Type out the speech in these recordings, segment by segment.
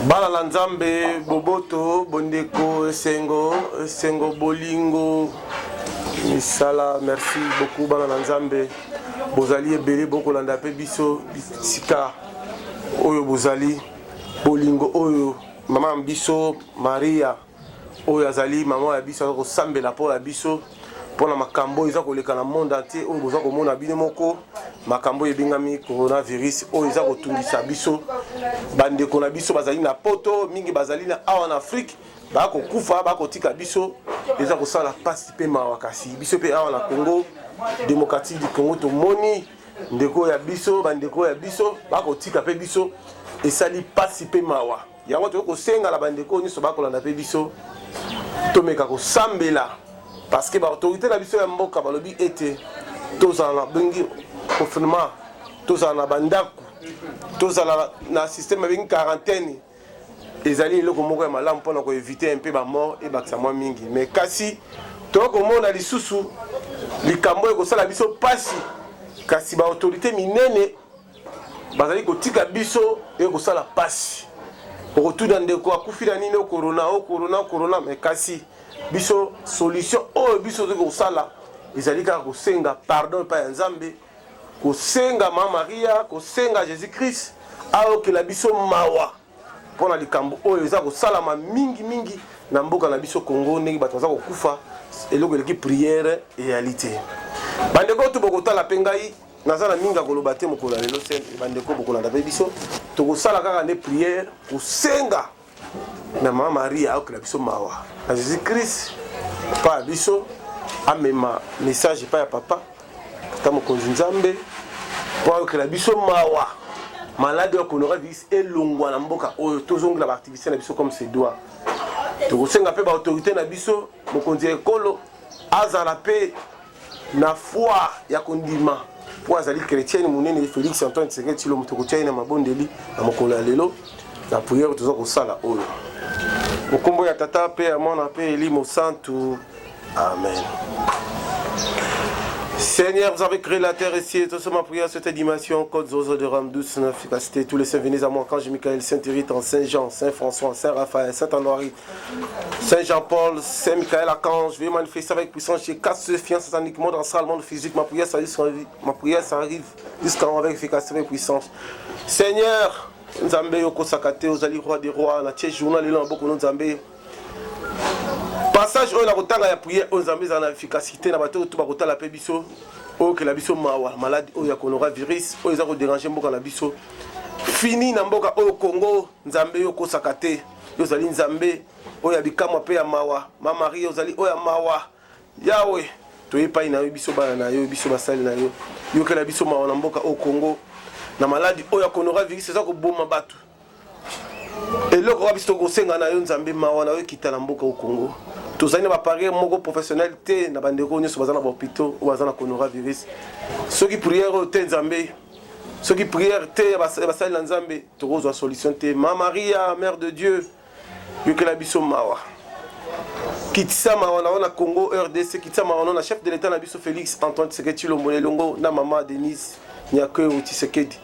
Bala la Nzambe, Boboto, Bondeko, Sengo, Bolingo, Misala, merci beaucoup, Bala la Nzambe. Bozali ebele beaucoup landape biso, Sika, Oyo Bozali, Bolingo, Oyo, Maman Biso, Maria, Oyo Azali, Maman Biso, Sambela pour la Biso, pour la Makambo, ils ont collé dans le monde entier, Oyo Bozako Mona Binemoko, Makambo Ebingami, coronavirus, Oyo ils ont tout sa Biso. Bande kona biso bazali na poto mingi bazali na awa en Afrique bako kufa bako tika biso eza ko sala participer mawakasi biso pe awa na Congo démocratique du Congo to moni ndeko ya biso bandeko ya biso bako tika pe biso esali participer mawa yango to ko senga la bandeko nyso bako landa pe biso to meka ko sambela parce que ba autorité la biso ya mboka balobi ete toza na bengi confinement toza na bandako tozala na système avec une quarantaine ezali eloko moko ya malamu mpona ko éviter un peu ba mort et bakisa mwa mingi mais kasi toko mona lisusu likambo ekosala biso pasi kasi ba autorité minene bazali kotika biso ekosala pasi okotuna ndeko akufila nini o corona mais kasi biso solution oyo biso ekosala ezali kaka kosenga pardon pa ya Nzambe kosenga Mama Maria, kosenga Jésus-Christ, ao que la biso mawa. Pona likambo oyo eza kosalama mingi na mboka na biso Congo ndenge bato baza kokufa eloko eleki prière réalité. Bandeko to bokota la pengai nazala minga koloba te mokolo lelo sen bandeko bokolanda pe biso to kosala kaka ne prière kosenga na Mama Maria ao que la biso mawa. Na Jésus-Christ pa biso amema message pa ya papa tamo konzinzambe pour que la biso mawa malade ya coronavirus elongwa na mboka oyo tozongela ba activité na biso comme c'est doit to kosenga pe ba autorité na biso mokonzi ekolo azala pe na foi ya kondima pour azali chrétien munene Félix Antoine Tshisekedi Tshilombo mutoko tshai na mabondeli na mokolo ya lelo na prière tozo kosala oyo mokombo ya tata pe ya mwana pe elimo santu amen. Seigneur, vous avez créé la terre et ciel, tout ce ma prière, cette dimension, code zozo de rame douce, son efficacité, tous les saints venez à moi, quand Michael, Saint-Hérite, Saint Jean, Saint François, Saint Raphaël, Saint Honoré, Saint Jean-Paul, Saint Michael, Archange, je vais manifester avec puissance, j'ai casse ce fiance sataniquement dans le monde physique, ma prière, ça arrive jusqu'à avec efficacité et puissance. Seigneur, Nzambe yoko sakate, aux alliés rois des rois, na tche journal, il y a beaucoup de Nzambe. Passage où la rotanga ya prière aux amis en efficacité na bateau tout bakota la pébiso oh que la biso mawa malade oh ya coronavirus oh ils ont dérangé mboka la biso fini na mboka au Congo Nzambe yo kosakate yo zali Nzambe oh ya bikamwa pe ya mawa Mama Maria yo zali oh ya mawa yawe to yepa ina yo biso bana na yo biso basali na yo yo que la biso mawa na mboka au Congo na malade oh ya coronavirus ça ko boma batu eloko wa biso kosenga na yo Nzambe mawa na yo kitala mboka au Congo tozali na ba parier moko professionnel te na bandeko nyonso bazana ba hôpitaux ou bazana coronavirus soki prière te Nzambe soki prière te basali na Nzambe tokozwa solution te Mama Maria mère de Dieu yokela biso mawa kitisa mawa na Congo RDC kitisa mawa na chef de l'état na biso Félix Antoine Tshisekedi Tshilombo longo na mama Denise Nyakwe Tshisekedi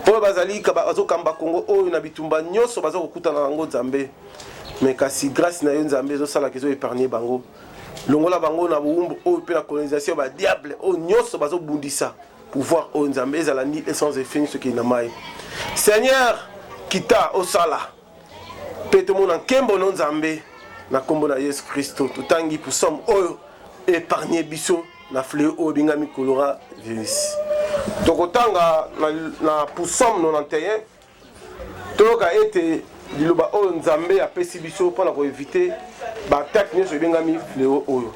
po bazali ka bazokamba Congo oyo na bitumba nyonso bazokutana nango Nzambe mais kasi grâce na yo Nzambe zo sala kezo épargner bango longola bango na buumbu o pe la colonisation ba diable o nyonso bazo bundisa pouvoir o Nzambe ezala ni essence effet ce qui na mai Seigneur kita o sala pe to mona kembo no Nzambe na kombo na Yesu Christo tutangi pour somme o épargner biso na fléau o bingami kolora virus tokotanga na pour somme 91 toka ete liloba oyo Nzambe apesi biso mpona ko éviter ba attaque nyonso ebengami fléau oyo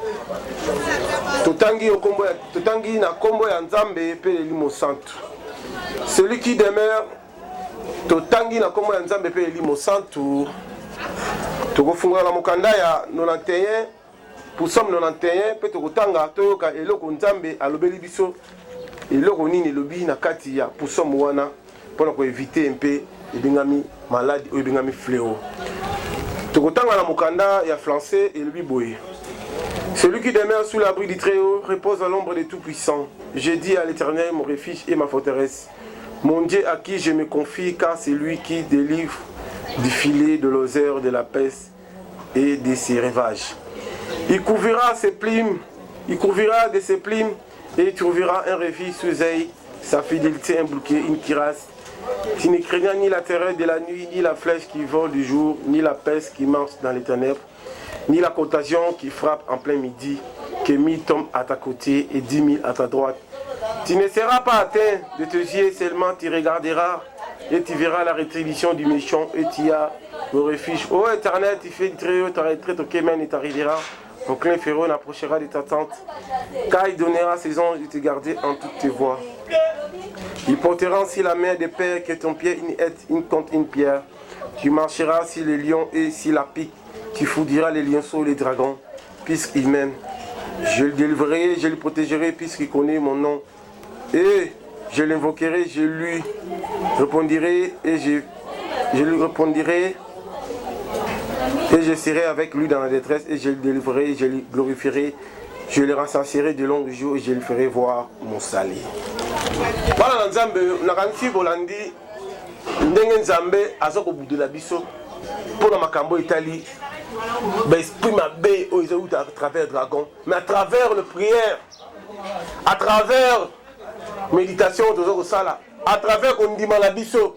totangi na kombo ya Nzambe pe elimo santu celui qui demeure totangi na kombo ya Nzambe pe elimo santu tokofungola na mokanda ya 91 pour somme 91 pe tokotanga toyoka eloko Nzambe alobeli biso eloko nini elobi na kati ya pour somme wana mpona ko éviter un peu ebengami malade ou ebengami fléau tokotanga na mokanda ya français elobi boye celui qui demeure sous l'abri du Très-Haut repose à l'ombre des Tout-Puissants. J'ai dit à l'Éternel mon refuge et ma forteresse Mon Dieu à qui je me confie, car c'est lui qui délivre du filet de l'oseur, de la peste et de ses rêvages. Il couvrira ses plumes, il couvrira de ses plumes et il trouvera un refuge sous elle, sa fidélité un bouquet, une cuirasse. Tu ne craindras ni la terreur de la nuit, ni la flèche qui vole du jour, ni la peste qui marche dans les ténèbres, ni la contagion qui frappe en plein midi, que 1000 tombent à ta côté et 10 000 à ta droite. Tu ne seras pas atteint de tes yeux, seulement tu regarderas et tu verras la rétribution du méchant et tu as le refuge. Ô Éternel, tu fais très haut ta retraite au Kémen et t'arriveras. Mon clin ferreux n'approchera de ta tente, car il donnera ses anges de te garder en toutes tes voies. Il portera ainsi la main de père que ton pied une contre une pierre. Tu marcheras sur les lions et sur la pique. Tu foudiras les lionceaux et les dragons, puisqu'il m'aime. Je le délivrerai, je le protégerai, puisqu'il connaît mon nom. Et je l'invoquerai, je lui répondrai et je lui répondrai. Et je serai avec lui dans la détresse et je le délivrerai, je le glorifierai, je le rassasierai de longs jours et je le ferai voir mon salut. Voilà Nzambe, nakanisi bolandi ndenge Nzambe azoko budela biso pour makambo itali ba esprit mabe o ezouta à travers dragon, mais à travers le prière, à travers méditation tozoko sala, à travers kondima la biso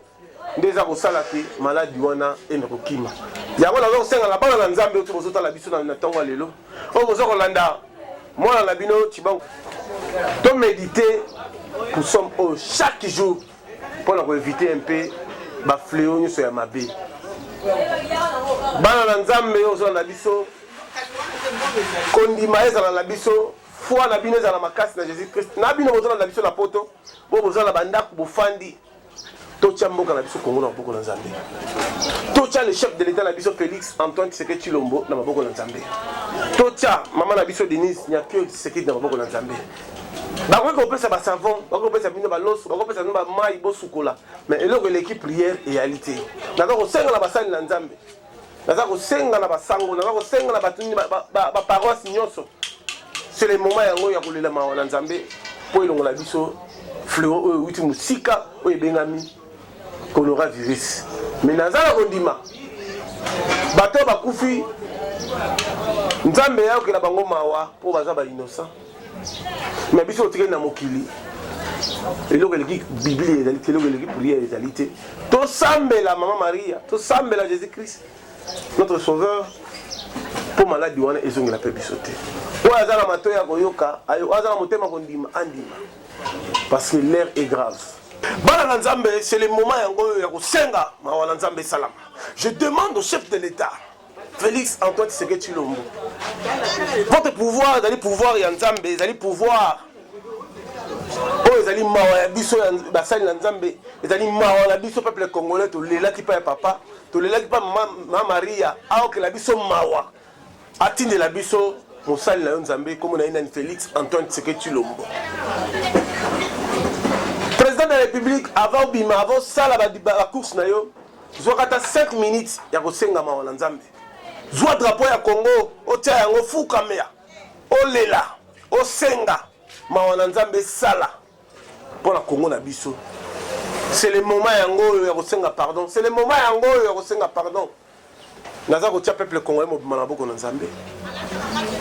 ndeza ko sala te maladi wana enokima. Yango nazo senga la bana Nzambe oto bozota la biso na tongo lelo. O bozoko landa moi na bino tibango. To méditer nous sommes chaque jour pour éviter un peu ba fléau nyo ya mabe. Bana Nzambe ozo na biso kondima ezala na biso foi na bino ezala makasi na Jésus Christ. Na bino bozo na biso na poto bo bozo na bandako bofandi. Tocha mboka na biso Congo na maboko na Nzambe. Tocha le chef de l'État na biso Félix Antoine Tshisekedi Tshilombo na maboko na Nzambe. Tocha maman na biso Denise Nyakio Tshisekedi na maboko na Nzambe. Bako ko pesa ba savon, bako pesa bino ba loso, bako pesa ba mai bo sukola. Mais eloko l'équipe prière et réalité. Naza ko senga na basani na Nzambe. Naza ko senga na basango, naza ko senga na batuni ba paroisse nyonso. C'est le moment yango ya kolela mawa na Nzambe po ilongola biso fléau uti musika o ebengami coronavirus. Mais nazala kondima bato bakufi Nzambe ya okela bango mawa po baza ba innocent. Mais biso otikeli na mokili eloko eleki Bible ezali eloko eleki prière ezali te. Tosambela Maman Maria, tosambela Jésus Christ notre sauveur pour maladie wana ezongela pe biso te. Oyo aza na mato ya koyoka ayo aza na motema kondima andima parce que l'air est grave. Bana Nzambe, c'est le moment yango ya kosenga mawa Nzambe salama. Je demande au chef de l'État Félix Antoine Tshisekedi Tshilombo. Votre pouvoir, vous allez pouvoir ya Nzambe, vous allez pouvoir. Oh, vous allez mawa ya biso ya basali Nzambe, vous allez mawa na biso peuple congolais to lela ki pa ya papa, to lela ki pa Maman Maria, a que la biso mawa. Atinde la biso mosali na Nzambe comme na ina Félix Antoine Tshisekedi Tshilombo. Président de la République avant bima avant ça la course na yo, zwakata 5 minutes ya kosenga mawa na Nzambe. Zwa drapeau ya Congo, otia yango fuka mea. Olela, osenga mawa na Nzambe sala pour la Congo na biso. C'est le moment yango ya kosenga pardon, c'est le moment yango ya kosenga pardon. Naza ko tia peuple congolais mo bima na boko na Nzambe.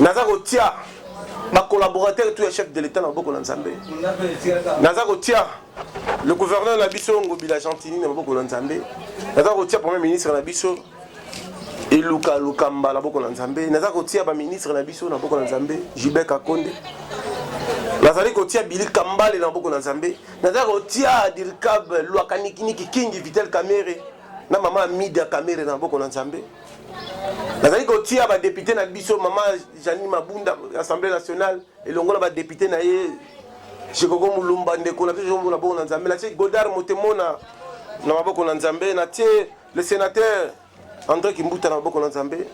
Naza ko tia ma collaborateur tout le chef de l'État na boko na Nzambe. Naza ko tia le gouverneur na biso Ngobila Gentini na boko na Nzambe. Naza ko tia premier ministre na biso Eluka Lukamba na boko na Nzambe. Naza ko tia ba ministre na biso na boko na Nzambe Jibek Akonde. Naza ko tia Billy Kambale na boko na Nzambe. Naza ko tia Dirkab Lwakaniki Kingi Vitel Kamere na mama Mida Kamere na boko na Nzambe. Nazali ko tia ba député na biso Maman Jani Mabunda Assemblée nationale et longola ba député na ye Chikoko Mulumba ndeko na biso na boko na Nzambe. Na tie Godard Motemo na maboko na Nzambe. Na tie le sénateur André Kimbuta na boko na Nzambe.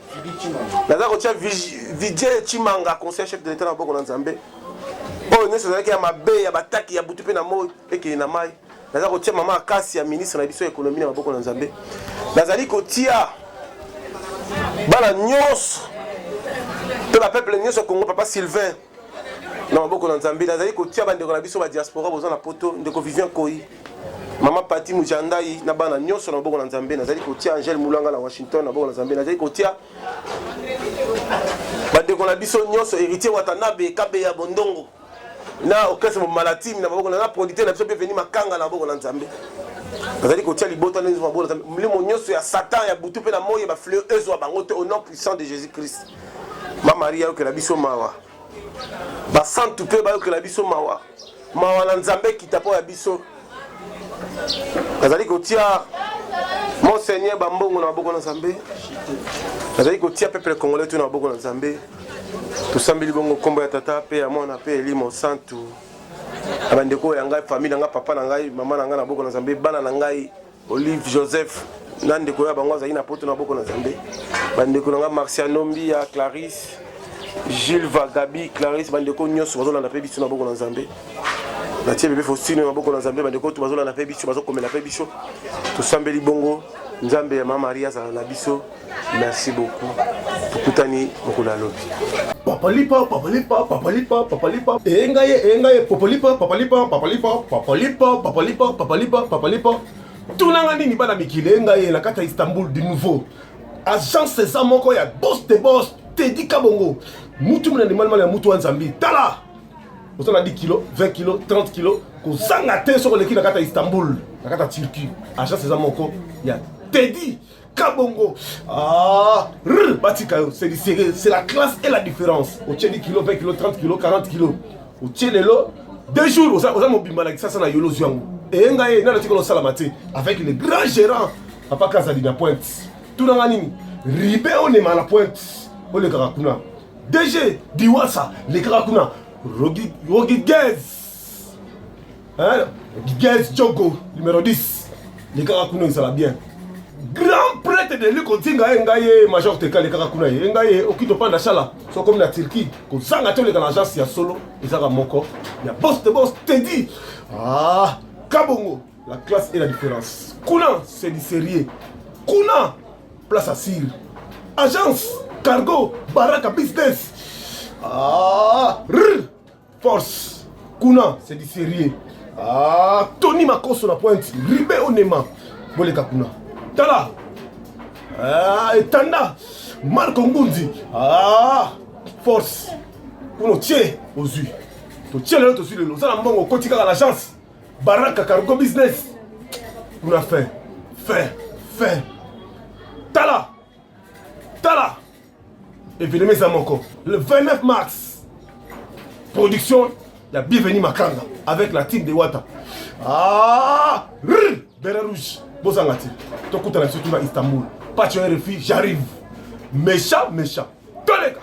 Nazali ko tia Vijay Chimanga conseiller chef de l'État na boko na Nzambe. Oh ne sezaki ya mabe ya bataki ya butu pe na mo eke na mai. Nazali ko tia Maman Akasi ya ministre na biso économie na boko na Nzambe. Nazali ko tia bana nyos pe ba peuple nyos au Congo papa Sylvain na maboko na Nzambe nazali ko tia bande ko na biso ba diaspora boza na poto ndeko Vivien Koyi Mama Pati Mujandai na bana nyonso na boko na Nzambe nazali kotia Angel Mulanga na Washington na boko na Nzambe nazali kotia bandeko na biso nyonso héritier Watanabe Kabe ya Bondongo na orchestre Malatimi na boko na producteur na biso bienvenue Makanga na boko na Nzambe nazali kotia libota na boko na Nzambe mlimo nyonso ya Satan ya butu pe na moye ba fleur ezo bango te au nom puissant de Jésus-Christ. Ma Maria yo ke la biso mawa ba santu pe ba yo ke la biso mawa mawa na Nzambe kitapo ya biso nazali kotia Monseigneur Bambongo na boko na Nzambe nazali kotia peuple congolais tout na boko na Nzambe tosambeli bongo kombo ya tata pe ya mwana pe elimo santu abandeko ya ngai famille nga papa na ngai mama na ngai na boko na Nzambe bana na ngai Olive Joseph nandeko ya bango azali na poto na boko na Nzambe bandeko na ngai Marciano Mbia Clarisse Gilles Vagabi Clarisse bandeko nyonso bazolanda pe biso na boko na Nzambe na tie bébé Faustine na boko na Nzambe bandeko to bazolanda pe biso bazokomela pe biso tosambeli bongo Nzambe ya Mama Maria za na biso. Merci beaucoup. Tukutani mokula lobi. Papalipa, papalipa, papalipa, papalipa. Engaye, papalipa, papalipa, papalipa, papalipa, papalipa, papalipa, papalipa. Tunanga nini bana mikile engaye na kata Istanbul de nouveau. Agence César moko ya boss de boss, Teddy Kabongo. Mutu mna ndimali mali ya mutu wa Nzambi. Tala. Ozo na 10 kg, 20 kg, 30 kg. Ko zanga te soko leki na kata Istanbul, na kata Turquie. Agence César moko ya Teddy Kabongo. C'est la classe et la différence. Au tient 10 kg, 20 kg, 30 kg, 40 kg. Au tient les lots. 2 jours, aux amis bimala, ça c'est la yolo ziango. Et engaye, na le salamate avec le grand gérant Papa Kazali na pointe. Tout dans la ligne. Ribé on est mal à pointe. On le Karakuna. DG Diwasa, les Karakuna. Rogi Gez. Hein? Gez Djogo, numéro 10. Les Karakuna, ça va bien. Grand prêtre de lui continue engaye major Teka les Karakuna. Engaye, okito pa na chala. So comme la Turquie. Ko zanga to le dans l'agence ya solo. Ezara moko. Ya boss de boss Teddy. Kabongo, la classe et la différence. Kuna, c'est du sérieux. Kuna, place à cire. Agence, cargo, baraka business. Force. Kuna, c'est du sérieux. Tony Makoso la pointe. Ribé Onema. Boleka Kuna. Tala. Etanda. Marco Ngundi. Force. Kuno tché aux yeux. To tché le to sur le lozala mbongo kotika à l'agence. Baraka cargo business. On a fait. Tala. Événement Zamoko. Le 29 mars. Production. Il y a bienvenue Makanga. Avec la team de Wata. Beret rouge. Bozangati. Tokuta na surtout à Istanbul. Pas tu es refus, j'arrive. Méchant. Toleka.